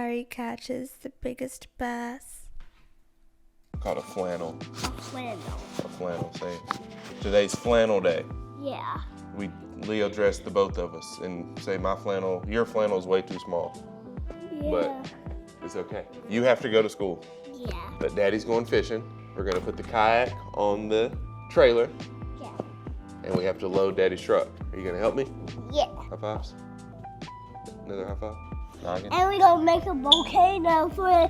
Larry catches the biggest bass. Called a flannel. A flannel. A flannel, say. Today's flannel day. Yeah. Leo dressed the both of us and say your flannel is way too small. Yeah. But it's okay. You have to go to school. Yeah. But Daddy's going fishing. We're gonna put the kayak on the trailer. Yeah. And we have to load Daddy's truck. Are you gonna help me? Yeah. High fives? Another high five? Noggin? And we're gonna make a volcano for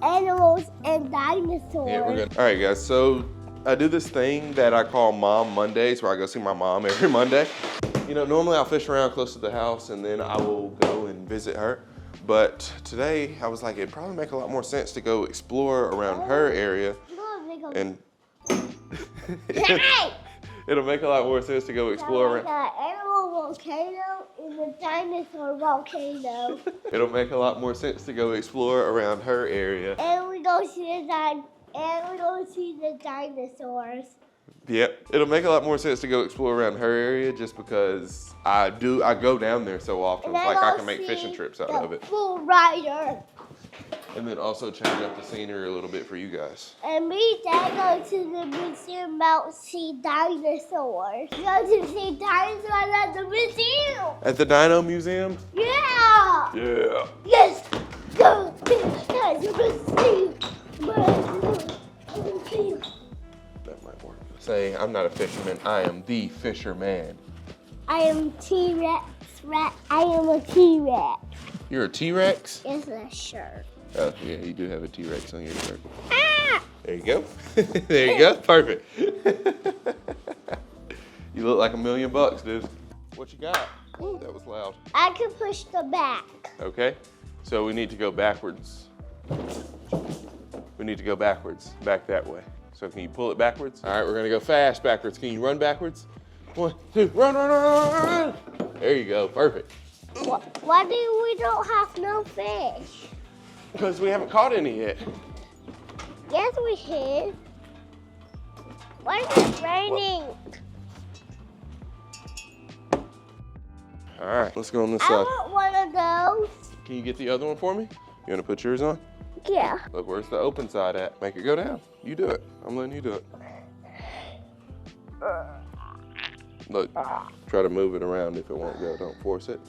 animals and dinosaurs. Yeah, we're good. All right, guys, so I do this thing that I call Mom Mondays, where I go see my mom every Monday. You know, normally I'll fish around close to the house and then I will go and visit her. But today I was like, it'd probably make a lot more sense to go explore around her area. And it'll make a lot more sense to go explore around. The animal volcano and the dinosaur volcano. It'll make a lot more sense to go explore around her area. And we go see the dinosaurs. Yep, it'll make a lot more sense to go explore around her area just because I go down there so often. Like I can make fishing trips out of it. Bull rider. And then also change up the scenery a little bit for you guys. And me and Dad go to the museum about see dinosaurs. We go to see dinosaurs at the museum. At the Dino Museum? Yeah. Yeah. Yes. Go to the museum. That might work. Say, I'm not a fisherman, I am the fisherman. I am T-Rex. I am a T-Rex. You're a T-Rex? It's a shirt. Oh, yeah, you do have a T-Rex on your shirt. Ah! There you go. There you go. Perfect. You look like $1 million, dude. What you got? Ooh, that was loud. I can push the back. Okay. So we need to go backwards. We need to go backwards. Back that way. So can you pull it backwards? All right, we're going to go fast backwards. Can you run backwards? 1, 2, run, run, run, run, run. There you go. Perfect. Why do we don't have no fish? Because we haven't caught any yet. Yes, we did. Why is it raining? All right, let's go on this I side. want one of those. Can you get the other one for me? You want to put yours on? Yeah. Look, where's the open side at? Make it go down. You do it. I'm letting you do it. Look, try to move it around if it won't go. Don't force it.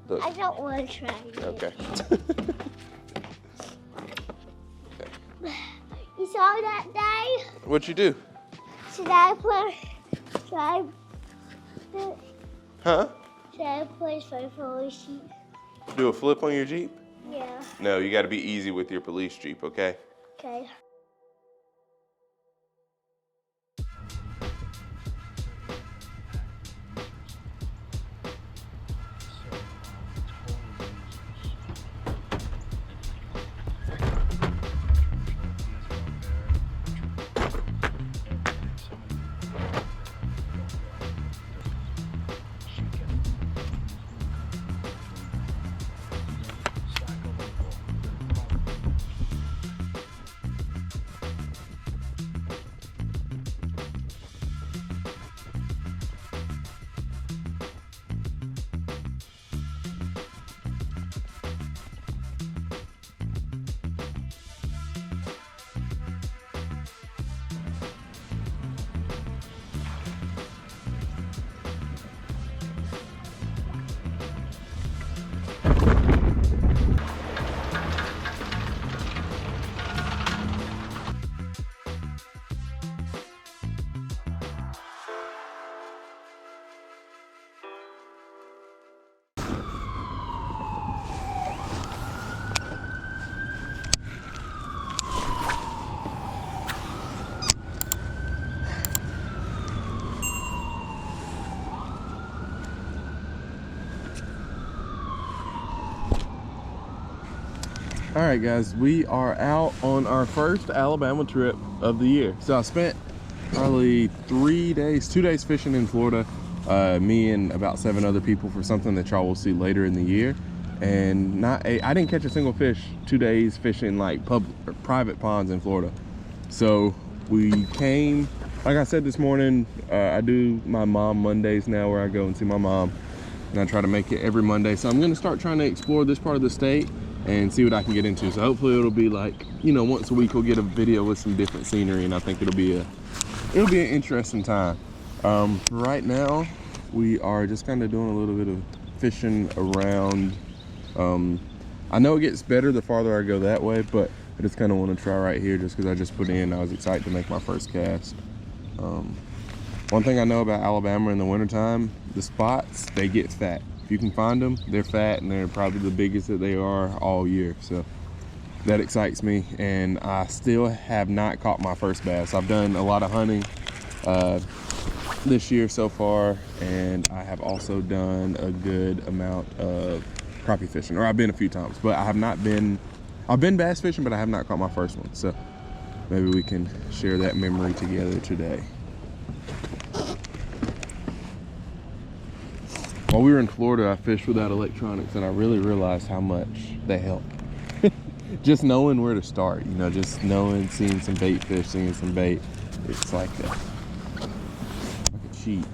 Look. I don't want to try it. Okay. You saw that day? What'd you do? Should I play? Huh? Should I play for police sheep? Do a flip on your Jeep? Yeah. No, you got to be easy with your police Jeep, okay? Okay. All right, guys, we are out on our first Alabama trip of the year. So I spent probably 2 days fishing in Florida, me and about 7 other people for something that y'all will see later in the year. And I didn't catch a single fish 2 days fishing like private ponds in Florida. So we came, like I said this morning, I do my mom Mondays now where I go and see my mom. And I try to make it every Monday. So I'm gonna start trying to explore this part of the state. and see what I can get into. So hopefully it'll be like, you know, once a week we'll get a video with some different scenery, and I think it'll be an interesting time. Right now we are just kind of doing a little bit of fishing around. I know it gets better the farther I go that way, but I just kind of want to try right here just because I just put in. I was excited to make my first cast. One thing I know about Alabama in the wintertime, the spots, they get fat. If you can find them, they're fat, and they're probably the biggest that they are all year. So that excites me, and I still have not caught my first bass. I've done a lot of hunting this year so far, and I have also done a good amount of crappie fishing, or I've been a few times, but I've been bass fishing, but I have not caught my first one. So maybe we can share that memory together today. While we were in Florida, I fished without electronics, and I really realized how much they help. Just knowing where to start, you know, just knowing, seeing some bait fish, seeing some bait, it's like a cheat.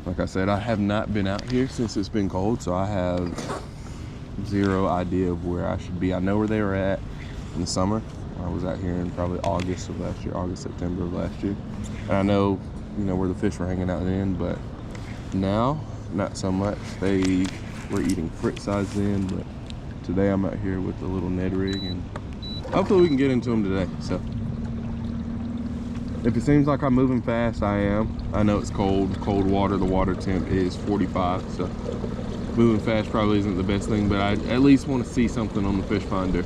Like I said, I have not been out here since it's been cold, so I have zero idea of where I should be. I know where they were at in the summer. I was out here in probably August of last year, August, September of last year. And I know, you know, where the fish were hanging out then, but now, not so much. They were eating fritz size then, but today I'm out here with the little Ned rig, and hopefully we can get into them today. So if it seems like I'm moving fast, I am. I know it's cold water. The water temp is 45, so moving fast probably isn't the best thing, but I at least want to see something on the fish finder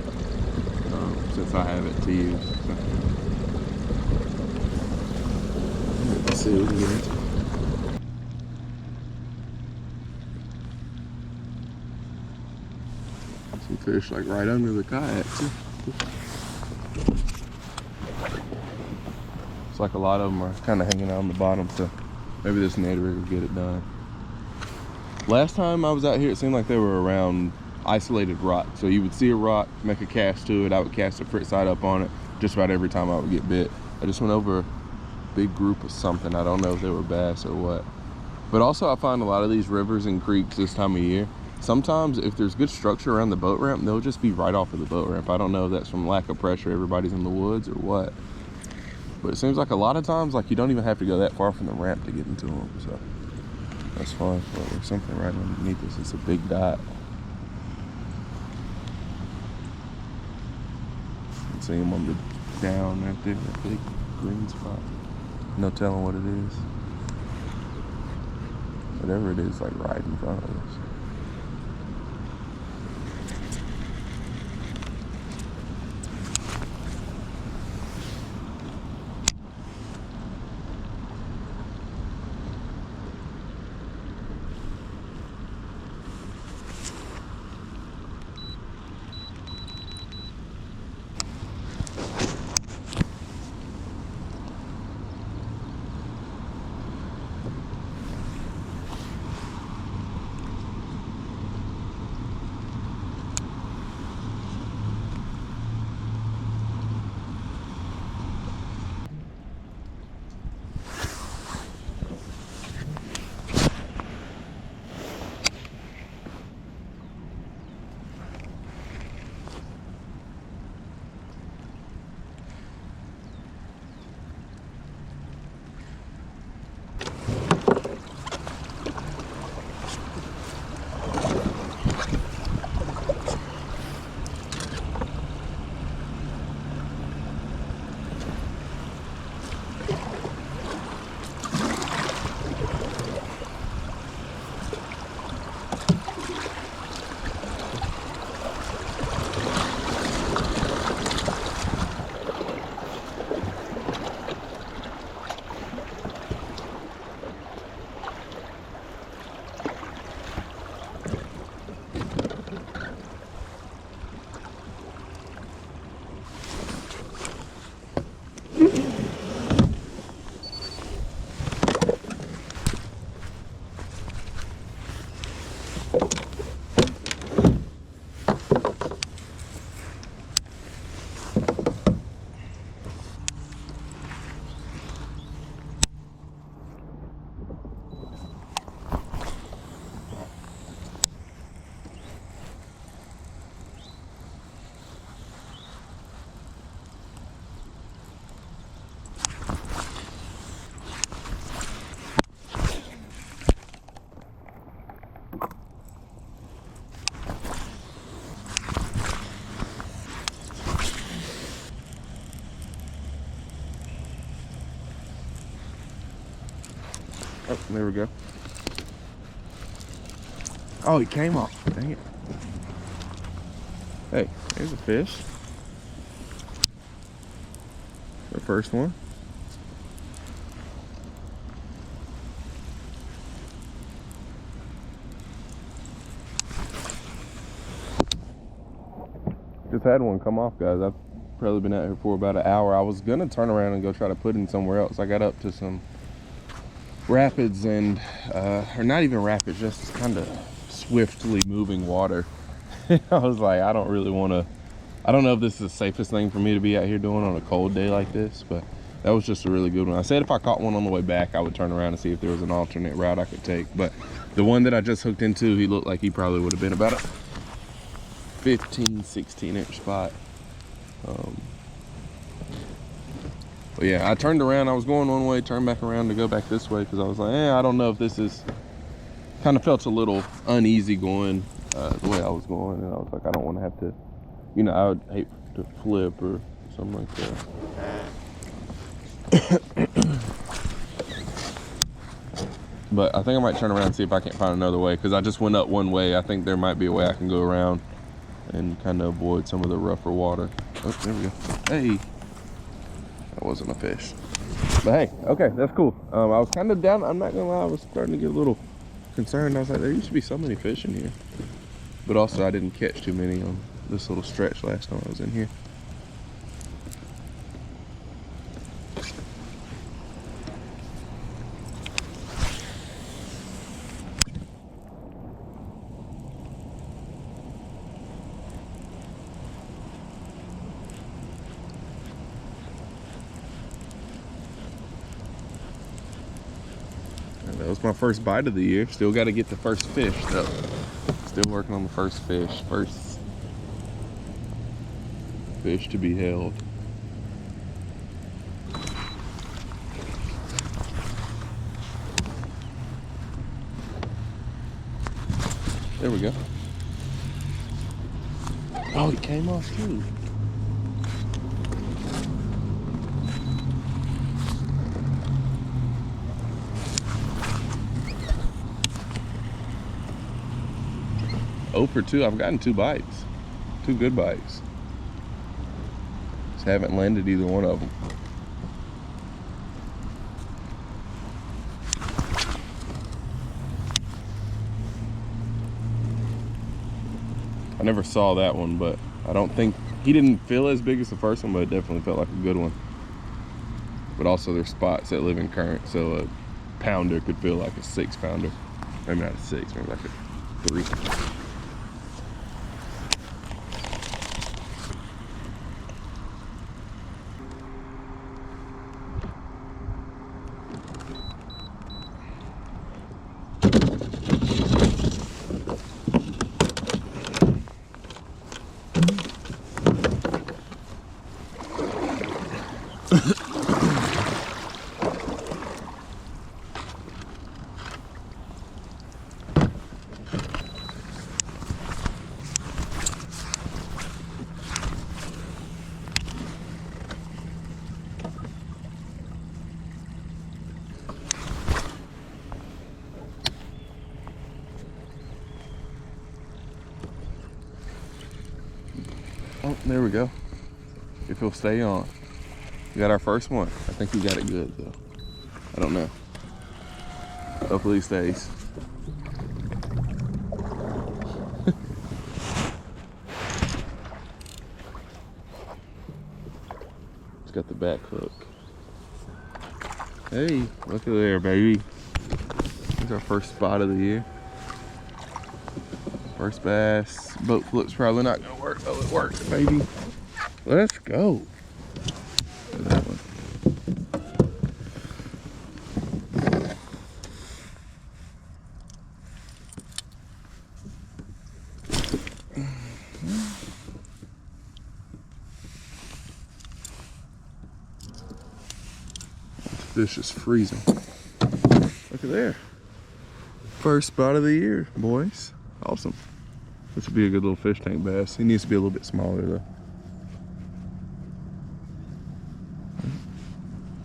since I have it to use. So let's see what we can get into. Some fish like right under the kayak too. It's like a lot of them are kind of hanging out on the bottom, so maybe this Ned rig will get it done. Last time I was out here, it seemed like they were around isolated rock. So you would see a rock, make a cast to it, I would cast a fritz side up on it just about every time I would get bit. I just went over a big group of something. I don't know if they were bass or what. But also I find a lot of these rivers and creeks this time of year, sometimes if there's good structure around the boat ramp, they'll just be right off of the boat ramp. I don't know if that's from lack of pressure, everybody's in the woods or what. But it seems like a lot of times, like, you don't even have to go that far from the ramp to get into them, so that's fine. But there's something right underneath this. It's a big dot. You can see him on the down right there, that big green spot. No telling what it is. Whatever it is, like right in front of us. There we go. Oh, he came off. Dang it. Hey, there's a fish. The first one. Just had one come off, guys. I've probably been out here for about an hour. I was gonna turn around and go try to put him somewhere else. I got up to some rapids and, or not even rapids, just kind of swiftly moving water. I was like, I don't really want to, I don't know if this is the safest thing for me to be out here doing on a cold day like this, but that was just a really good one. I said if I caught one on the way back, I would turn around and see if there was an alternate route I could take. But the one that I just hooked into, he looked like he probably would have been about a 15, 16 inch spot. But yeah, I turned around. I was going one way, turned back around to go back this way because I was like, I don't know if this is, kind of felt a little uneasy going the way I was going. And I was like, I don't want to have to, you know, I would hate to flip or something like that. But I think I might turn around and see if I can't find another way because I just went up one way. I think there might be a way I can go around and kind of avoid some of the rougher water. Oh, there we go. Hey. That wasn't a fish. But hey, okay, that's cool. I was kind of down. I'm not gonna lie, I was starting to get a little concerned. I was like, there used to be so many fish in here. But also I didn't catch too many on this little stretch last time I was in here. That was my first bite of the year. Still got to get the first fish though. Still working on the first fish. First fish to be held. There we go. Oh, he came off too. Oh for 2. I've gotten 2 bites. 2 good bites. Just haven't landed either one of them. I never saw that one, but I don't think, he didn't feel as big as the first one, but it definitely felt like a good one. But also there's spots that live in current, so a pounder could feel like a 6-pounder. Maybe not a 6, maybe like a 3. Oh, there we go. If he'll stay on. We got our first one. I think he got it good though. I don't know. Hopefully he stays. He's got the back hook. Hey, look at there, baby. Here's our first spot of the year. First bass. Boat flip's probably not gonna work. Oh, it worked, baby. Let's go. Look at that one. This fish is freezing. Look at there. First spot of the year, boys. Awesome. This would be a good little fish tank bass. He needs to be a little bit smaller though.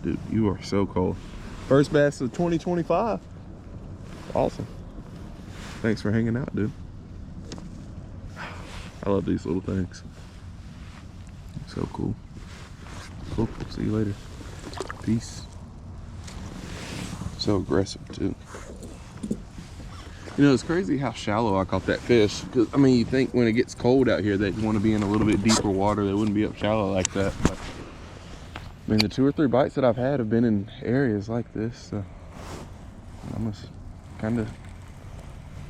Dude, you are so cold. First bass of 2025. Awesome. Thanks for hanging out, dude. I love these little things. So cool. Cool. See you later. Peace. So aggressive too. You know, it's crazy how shallow I caught that fish. Cause I mean, you think when it gets cold out here, they'd want to be in a little bit deeper water. They wouldn't be up shallow like that. But I mean, the 2 or 3 bites that I've had have been in areas like this. So I'm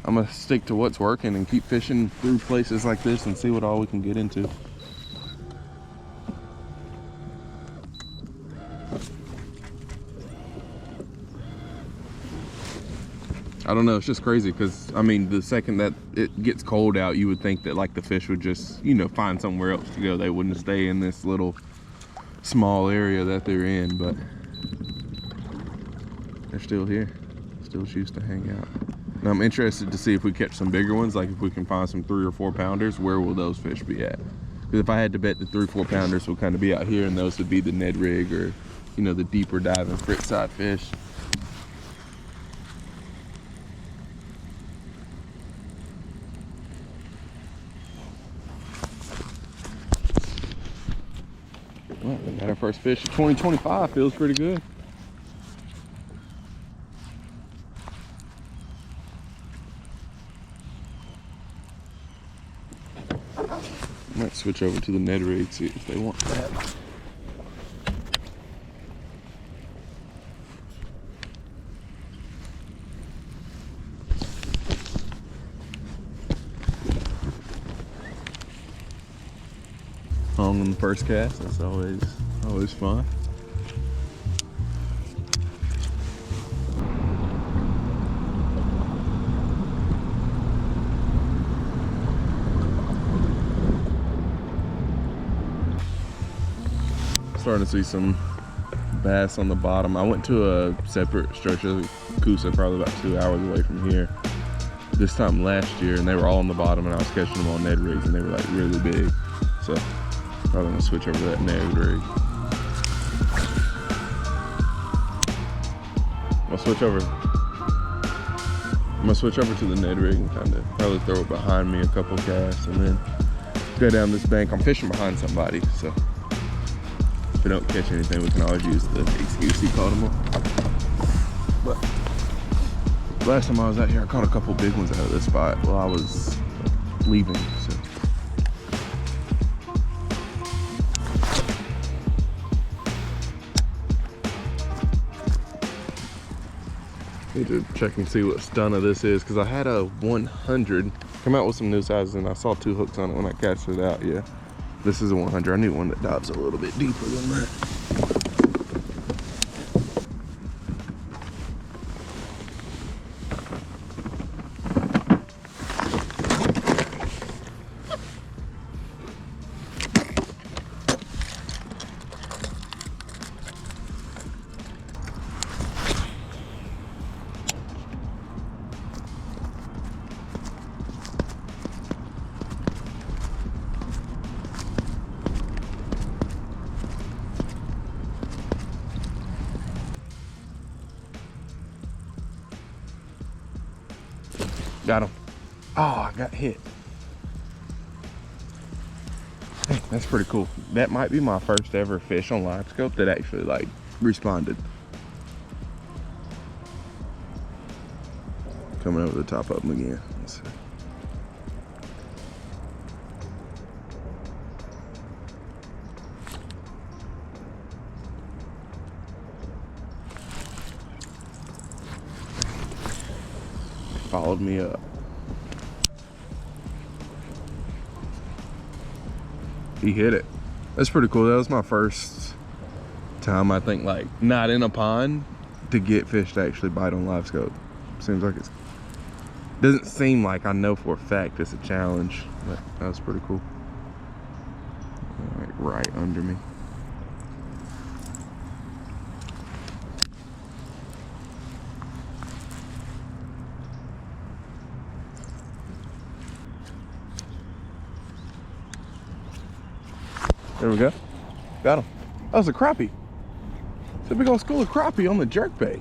gonna stick to what's working and keep fishing through places like this and see what all we can get into. I don't know, it's just crazy because, I mean, the second that it gets cold out, you would think that like the fish would just, you know, find somewhere else to go. They wouldn't stay in this little small area that they're in, but they're still here. Still choose to hang out. And I'm interested to see if we catch some bigger ones, like if we can find some 3 or 4 pounders, where will those fish be at? Because if I had to bet, the 3 or 4 pounders will kind of be out here, and those would be the Ned rig or, you know, the deeper diving frit side fish. Well, we got our first fish. 2025 feels pretty good. Might switch over to the Ned rig, see if they want that. Hung on the first cast, that's always fun. Starting to see some bass on the bottom. I went to a separate stretch of Coosa, probably about 2 hours away from here, this time last year, and they were all on the bottom, and I was catching them on Ned rigs, and they were like really big. So probably gonna switch over to that Ned rig. I'm gonna switch over to the Ned rig and kind of probably throw it behind me a couple casts, and then go down this bank. I'm fishing behind somebody, so if we don't catch anything, we can always use the excuse he caught them on. But last time I was out here, I caught a couple big ones out of this spot while I was leaving. So need to check and see what stunner this is, because I had a 100 come out with some new sizes, and I saw 2 hooks on it when I cast it out. Yeah, this is a 100. I need one that dives a little bit deeper than that. Got him. Oh, I got hit. Hey, that's pretty cool. That might be my first ever fish on live scope that actually like responded. Coming over the top of them again. Let's see. Followed me up. He hit it. That's pretty cool. That was my first time, I think, like not in a pond to get fish to actually bite on live scope. Seems like doesn't seem like I know for a fact it's a challenge, but that was pretty cool. Like right under me. There we go. Got him. That was a crappie. It's a big old school of crappie on the jerkbait.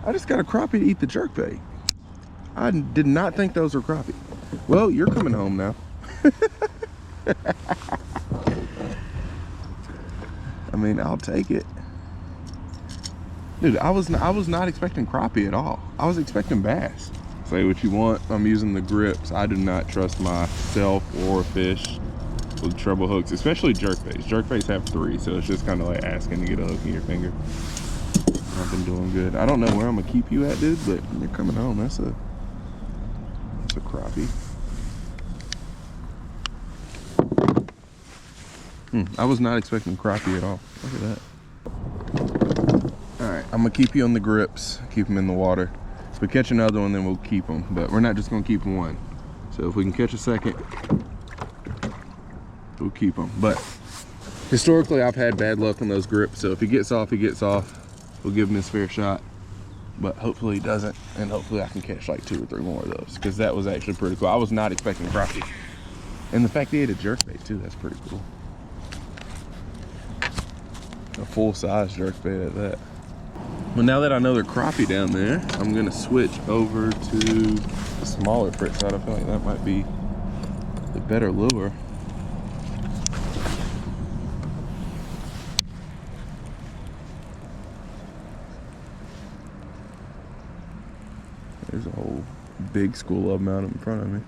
I just got a crappie to eat the jerkbait. I did not think those were crappie. Well, you're coming home now. I mean, I'll take it. Dude, I was not expecting crappie at all. I was expecting bass. Say what you want, I'm using the grips. I do not trust myself or fish with treble hooks, especially jerkbaits. Jerkbaits have 3, so it's just kind of like asking to get a hook in your finger. I've been doing good. I don't know where I'm gonna keep you at, dude, but you're coming home. That's a crappie. I was not expecting crappie at all. Look at that. All right, I'm gonna keep you on the grips, keep them in the water. If we catch another one, then we'll keep them, but we're not just gonna keep one. So if we can catch a second, we'll keep them. But historically, I've had bad luck on those grips, so if he gets off, he gets off. We'll give him his fair shot, but hopefully he doesn't, and hopefully I can catch like 2 or 3 more of those, because that was actually pretty cool. I was not expecting crappie. And the fact that he had a jerkbait too, that's pretty cool. A full-size jerkbait at that. Well, now that I know they're crappie down there, I'm gonna switch over to the smaller frit side. I feel like that might be the better lure. There's a whole big school of them out in front of me.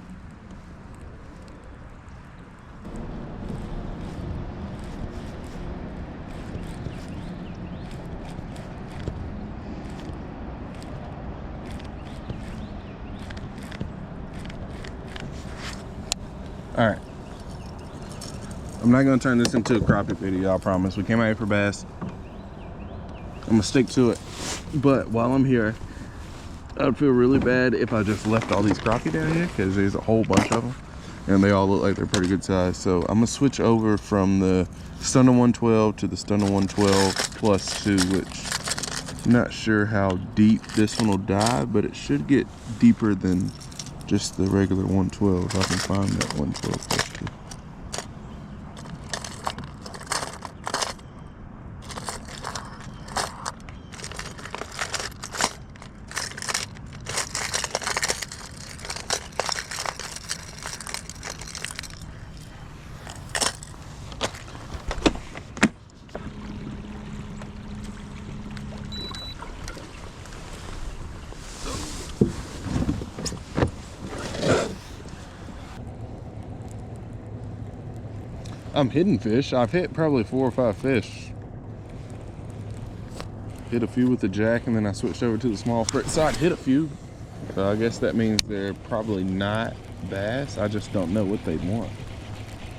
All right, I'm not gonna turn this into a crappie video, I promise. We came out here for bass. I'm gonna stick to it. But while I'm here, I would feel really bad if I just left all these crappie down here, because there's a whole bunch of them and they all look like they're pretty good size. So I'm gonna switch over from the Stunner 112 to the Stunner 112 +2, which I'm not sure how deep this one will dive, but it should get deeper than just the regular 112 if I can find that 112 +2. I'm hitting fish. I've hit probably 4 or 5 fish. Hit a few with the jack, and then I switched over to the small frit side. Hit a few. So I guess that means they're probably not bass. I just don't know what they want.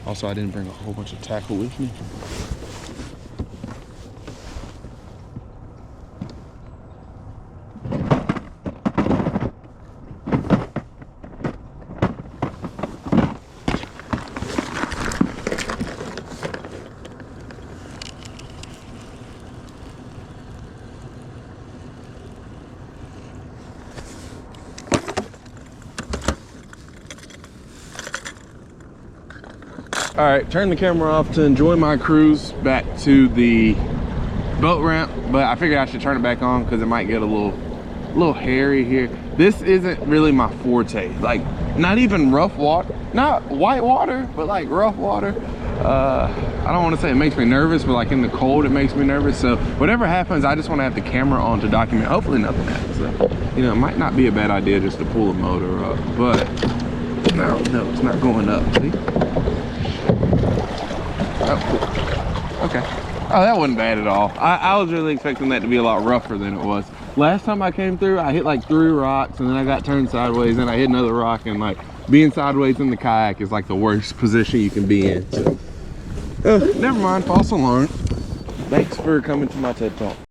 Also, I didn't bring a whole bunch of tackle with me. All right, turn the camera off to enjoy my cruise back to the boat ramp, but I figured I should turn it back on because it might get a little hairy here. This isn't really my forte, like not even rough water, not white water, but like rough water. I don't want to say it makes me nervous, but like in the cold it makes me nervous. So whatever happens, I just want to have the camera on to document. Hopefully nothing happens. So, you know, it might not be a bad idea just to pull the motor up, but no, it's not going up. See? Oh, cool. Okay. Oh, that wasn't bad at all. I was really expecting that to be a lot rougher than it was. Last time I came through, I hit like 3 rocks, and then I got turned sideways, and I hit another rock, and like being sideways in the kayak is like the worst position you can be in. So, never mind, false alarm. Thanks for coming to my TED Talk.